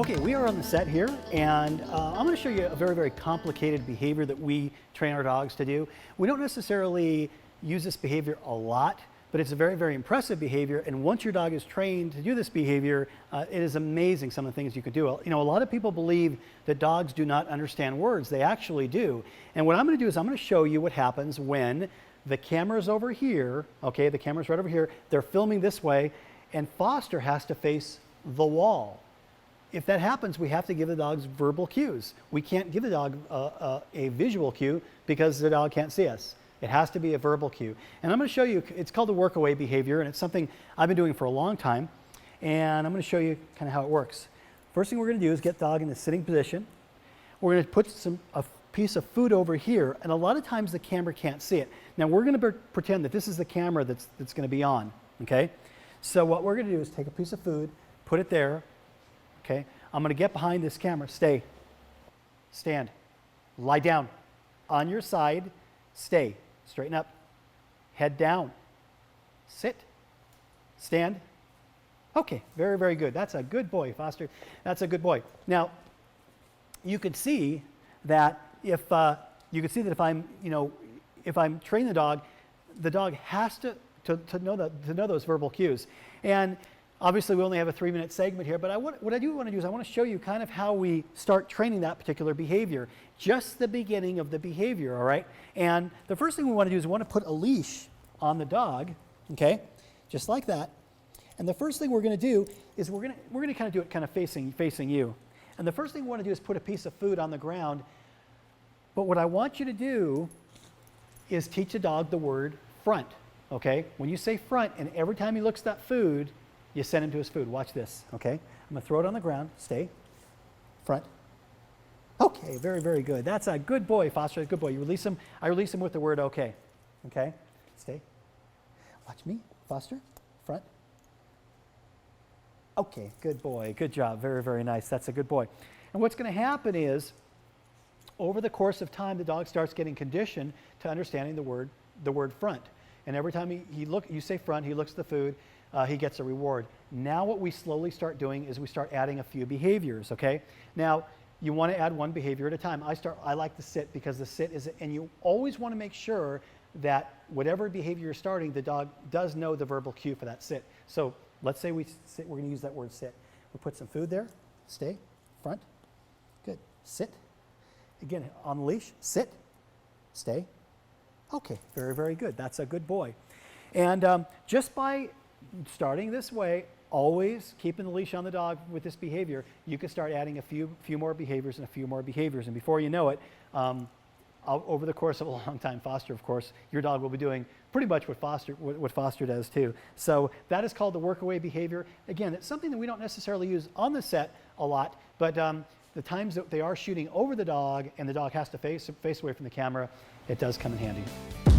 Okay, we are on the set here, and I'm going to show you a very, very complicated behavior that we train our dogs to do. We don't necessarily use this behavior a lot, but it's a very, very impressive behavior. And once your dog is trained to do this behavior, it is amazing some of the things you can do. You know, a lot of people believe that dogs do not understand words. They actually do. And what I'm going to do is I'm going to show you what happens when the camera's over here. Okay, the camera's right over here. They're filming this way, and Foster has to face the wall. If that happens, we have to give the dogs verbal cues. We can't give the dog a visual cue because the dog can't see us. It has to be a verbal cue. And I'm going to show you, it's called the workaway behavior, and it's something I've been doing for a long time. And I'm going to show you kind of how it works. First thing we're going to do is get the dog in the sitting position. We're going to put a piece of food over here, and a lot of times the camera can't see it. Now we're going to pretend that this is the camera that's going to be on, okay? So what we're going to do is take a piece of food, put it there. Okay, I'm going to get behind this camera. Stay. Stand. Lie down. On your side. Stay. Straighten up. Head down. Sit. Stand. Okay, very, very good. That's a good boy, Foster. That's a good boy. Now, you can see that if I'm training the dog has to know those verbal cues. And obviously, we only have a 3-minute segment here, but what I do want to do is I want to show you kind of how we start training that particular behavior, just the beginning of the behavior, all right? And the first thing we want to do is we want to put a leash on the dog, okay, just like that. And the first thing we're going to do is we're going to kind of do it kind of facing you. And the first thing we want to do is put a piece of food on the ground. But what I want you to do is teach the dog the word front, okay? When you say front, and every time he looks at that food, you send him to his food. Watch this, okay? I'm going to throw it on the ground. Stay. Front. Okay, very, very good. That's a good boy, Foster. Good boy. You release him. I release him with the word okay. Okay? Stay. Watch me. Foster. Front. Okay, good boy. Good job. Very, very nice. That's a good boy. And what's going to happen is, over the course of time, the dog starts getting conditioned to understanding the word front. And every time you say front, he looks at the food, he gets a reward. Now what we slowly start doing is we start adding a few behaviors, okay? Now, you want to add one behavior at a time. I like to sit because the sit is, and you always want to make sure that whatever behavior you're starting, the dog does know the verbal cue for that sit. So let's say we sit, we're going to use that word sit. We'll put some food there, stay, front, good, sit. Again, on the leash, sit, stay. Okay, very, very good. That's a good boy. And just by starting this way, always keeping the leash on the dog with this behavior, you can start adding a few more behaviors and a few more behaviors. And before you know it, over the course of a long time, Foster, of course, your dog will be doing pretty much what Foster does too. So that is called the workaway behavior. Again, it's something that we don't necessarily use on the set a lot, but the times that they are shooting over the dog and the dog has to face away from the camera, it does come in handy.